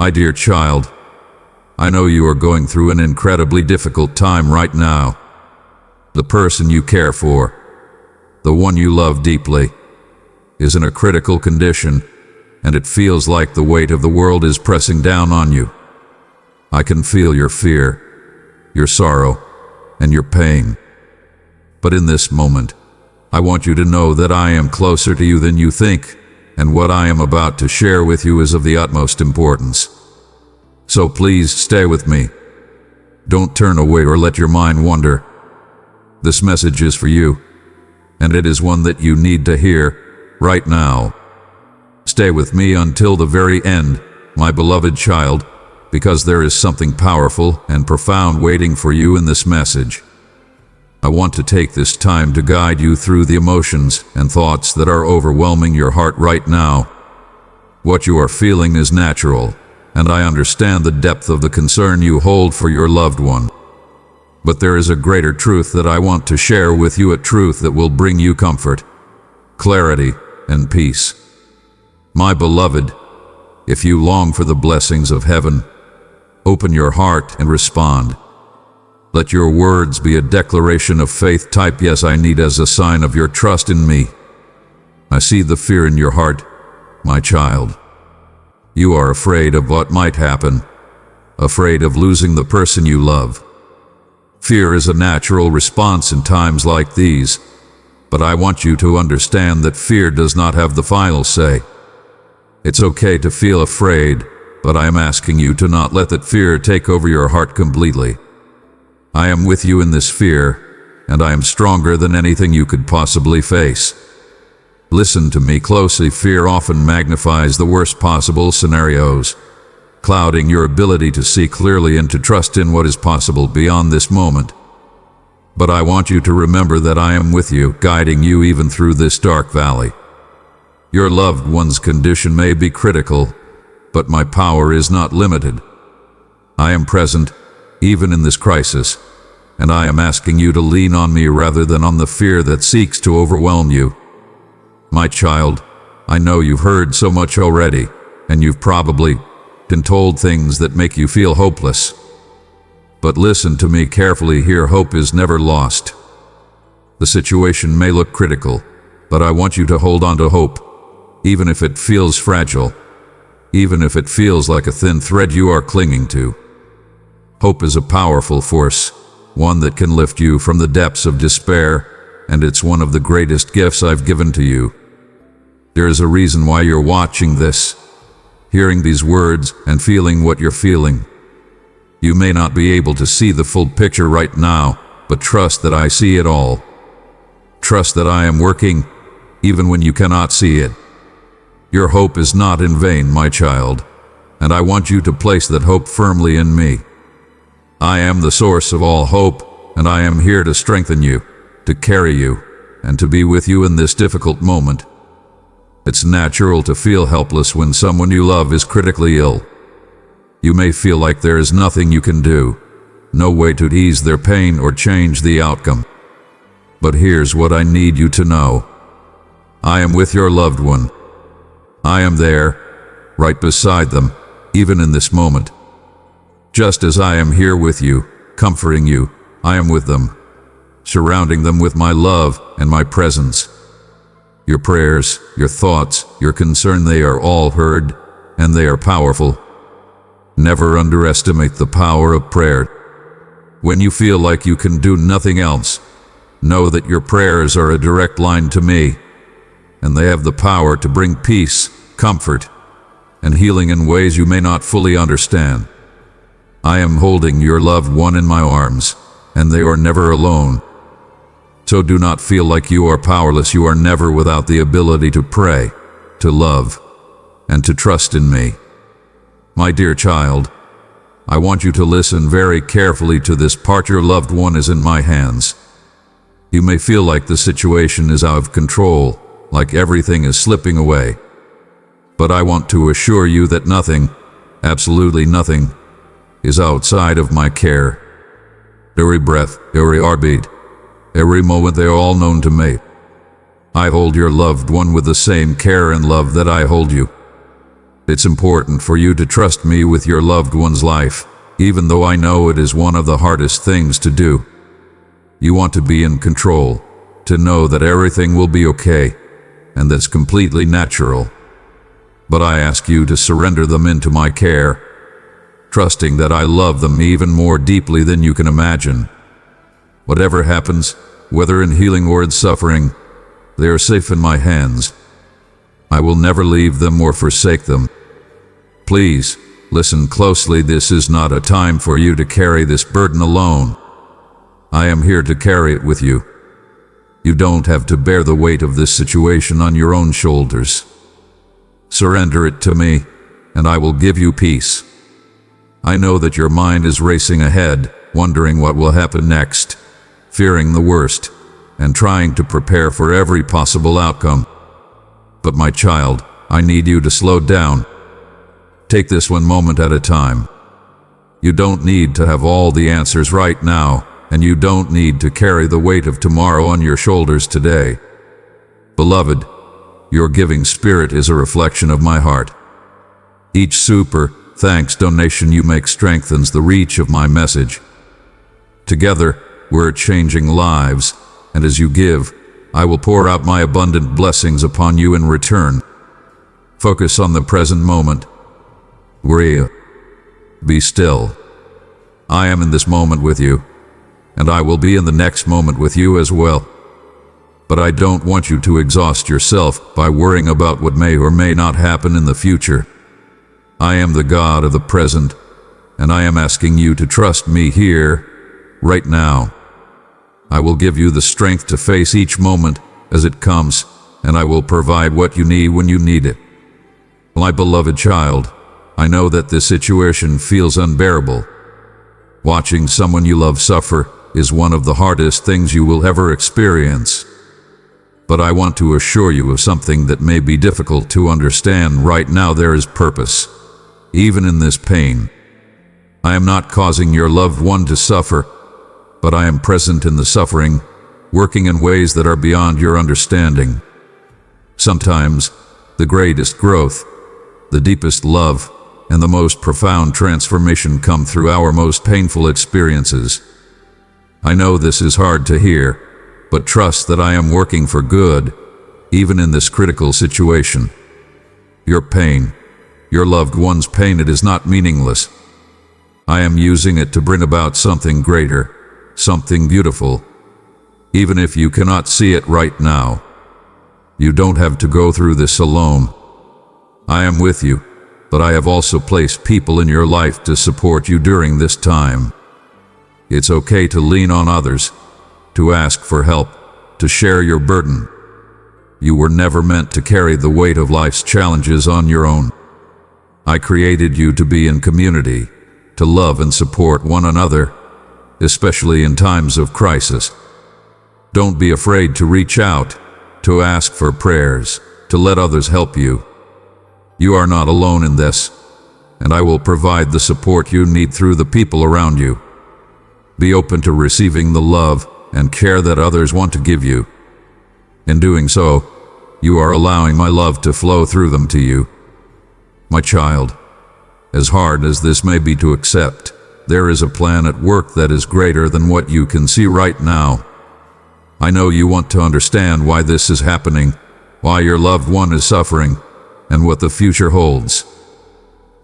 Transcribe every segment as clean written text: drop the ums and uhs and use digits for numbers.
My dear child, I know you are going through an incredibly difficult time right now. The person you care for, the one you love deeply, is in a critical condition, and it feels like the weight of the world is pressing down on you. I can feel your fear, your sorrow, and your pain. But in this moment, I want you to know that I am closer to you than you think, and what I am about to share with you is of the utmost importance. So please stay with me. Don't turn away or let your mind wander. This message is for you, and it is one that you need to hear right now. Stay with me until the very end, my beloved child, because there is something powerful and profound waiting for you in this message. I want to take this time to guide you through the emotions and thoughts that are overwhelming your heart right now. What you are feeling is natural, and I understand the depth of the concern you hold for your loved one. But there is a greater truth that I want to share with you, a truth that will bring you comfort, clarity, and peace. My beloved, if you long for the blessings of heaven, open your heart and respond. Let your words be a declaration of faith. Type "Yes, I need" as a sign of your trust in me. I see the fear in your heart, my child. You are afraid of what might happen, afraid of losing the person you love. Fear is a natural response in times like these, but I want you to understand that fear does not have the final say. It's okay to feel afraid, but I am asking you to not let that fear take over your heart completely. I am with you in this fear, and I am stronger than anything you could possibly face. Listen to me closely. Fear often magnifies the worst possible scenarios, clouding your ability to see clearly and to trust in what is possible beyond this moment. But I want you to remember that I am with you, guiding you even through this dark valley. Your loved one's condition may be critical, but my power is not limited. I am present, even in this crisis, and I am asking you to lean on me rather than on the fear that seeks to overwhelm you. My child, I know you've heard so much already, and you've probably been told things that make you feel hopeless. But listen to me carefully here. Hope is never lost. The situation may look critical, but I want you to hold on to hope, even if it feels fragile, even if it feels like a thin thread you are clinging to. Hope is a powerful force, one that can lift you from the depths of despair, and it's one of the greatest gifts I've given to you. There is a reason why you're watching this, hearing these words and feeling what you're feeling. You may not be able to see the full picture right now, but trust that I see it all. Trust that I am working, even when you cannot see it. Your hope is not in vain, my child, and I want you to place that hope firmly in me. I am the source of all hope, and I am here to strengthen you, to carry you, and to be with you in this difficult moment. It's natural to feel helpless when someone you love is critically ill. You may feel like there is nothing you can do, no way to ease their pain or change the outcome. But here's what I need you to know. I am with your loved one. I am there, right beside them, even in this moment. Just as I am here with you, comforting you, I am with them, surrounding them with my love and my presence. Your prayers, your thoughts, your concern, they are all heard, and they are powerful. Never underestimate the power of prayer. When you feel like you can do nothing else, know that your prayers are a direct line to me, and they have the power to bring peace, comfort, and healing in ways you may not fully understand. I am holding your loved one in my arms, and they are never alone. So do not feel like you are powerless. You are never without the ability to pray, to love, and to trust in me. My dear child, I want you to listen very carefully to this part. Your loved one is in my hands. You may feel like the situation is out of control, like everything is slipping away. But I want to assure you that nothing, absolutely nothing, is outside of my care. Every breath, every heartbeat, every moment, they are all known to me. I hold your loved one with the same care and love that I hold you. It's important for you to trust me with your loved one's life, even though I know it is one of the hardest things to do. You want to be in control, to know that everything will be okay, and that's completely natural. But I ask you to surrender them into my care, trusting that I love them even more deeply than you can imagine. Whatever happens, whether in healing or in suffering, they are safe in my hands. I will never leave them or forsake them. Please, listen closely. This is not a time for you to carry this burden alone. I am here to carry it with you. You don't have to bear the weight of this situation on your own shoulders. Surrender it to me, and I will give you peace. I know that your mind is racing ahead, wondering what will happen next, fearing the worst, and trying to prepare for every possible outcome. But my child, I need you to slow down. Take this one moment at a time. You don't need to have all the answers right now, and you don't need to carry the weight of tomorrow on your shoulders today. Beloved, your giving spirit is a reflection of my heart. Each super thanks donation you make strengthens the reach of my message. Together, we're changing lives, and as you give, I will pour out my abundant blessings upon you in return. Focus on the present moment. Breathe. Be still. I am in this moment with you, and I will be in the next moment with you as well. But I don't want you to exhaust yourself by worrying about what may or may not happen in the future. I am the God of the present, and I am asking you to trust me here, right now. I will give you the strength to face each moment as it comes, and I will provide what you need when you need it. My beloved child, I know that this situation feels unbearable. Watching someone you love suffer is one of the hardest things you will ever experience. But I want to assure you of something that may be difficult to understand right now. There is purpose, even in this pain. I am not causing your loved one to suffer, but I am present in the suffering, working in ways that are beyond your understanding. Sometimes, the greatest growth, the deepest love, and the most profound transformation come through our most painful experiences. I know this is hard to hear, but trust that I am working for good, even in this critical situation. Your pain, your loved one's pain, it is not meaningless. I am using it to bring about something greater, something beautiful. Even if you cannot see it right now, you don't have to go through this alone. I am with you, but I have also placed people in your life to support you during this time. It's okay to lean on others, to ask for help, to share your burden. You were never meant to carry the weight of life's challenges on your own. I created you to be in community, to love and support one another, especially in times of crisis. Don't be afraid to reach out, to ask for prayers, to let others help you. You are not alone in this, and I will provide the support you need through the people around you. Be open to receiving the love and care that others want to give you. In doing so, you are allowing my love to flow through them to you. My child, as hard as this may be to accept, there is a plan at work that is greater than what you can see right now. I know you want to understand why this is happening, why your loved one is suffering, and what the future holds.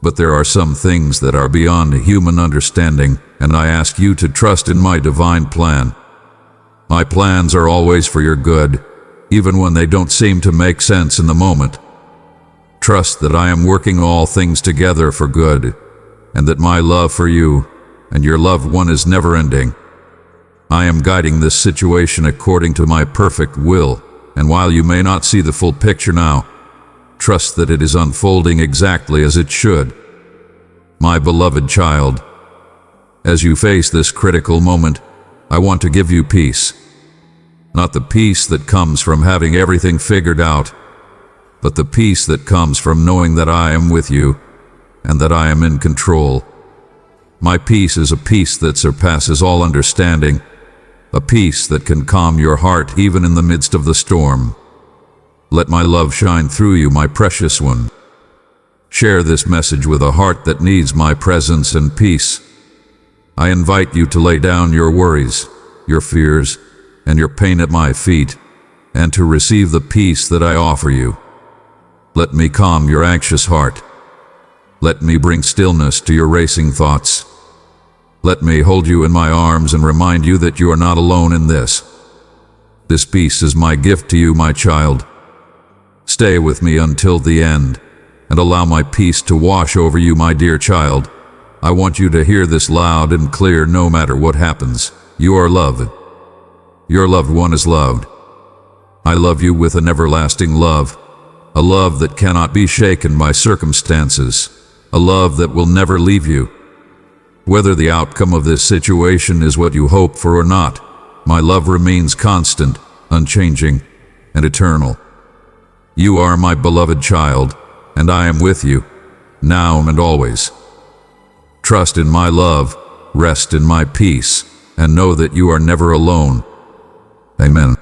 But there are some things that are beyond human understanding, and I ask you to trust in my divine plan. My plans are always for your good, even when they don't seem to make sense in the moment. Trust that I am working all things together for good, and that my love for you and your loved one is never ending. I am guiding this situation according to my perfect will, and while you may not see the full picture now, trust that it is unfolding exactly as it should. My beloved child, as you face this critical moment, I want to give you peace. Not the peace that comes from having everything figured out, but the peace that comes from knowing that I am with you and that I am in control. My peace is a peace that surpasses all understanding, a peace that can calm your heart even in the midst of the storm. Let my love shine through you, my precious one. Share this message with a heart that needs my presence and peace. I invite you to lay down your worries, your fears, and your pain at my feet, and to receive the peace that I offer you. Let me calm your anxious heart. Let me bring stillness to your racing thoughts. Let me hold you in my arms and remind you that you are not alone in this. This peace is my gift to you, my child. Stay with me until the end, and allow my peace to wash over you, my dear child. I want you to hear this loud and clear no matter what happens. You are loved. Your loved one is loved. I love you with an everlasting love, a love that cannot be shaken by circumstances, a love that will never leave you. Whether the outcome of this situation is what you hope for or not, my love remains constant, unchanging, and eternal. You are my beloved child, and I am with you, now and always. Trust in my love, rest in my peace, and know that you are never alone. Amen.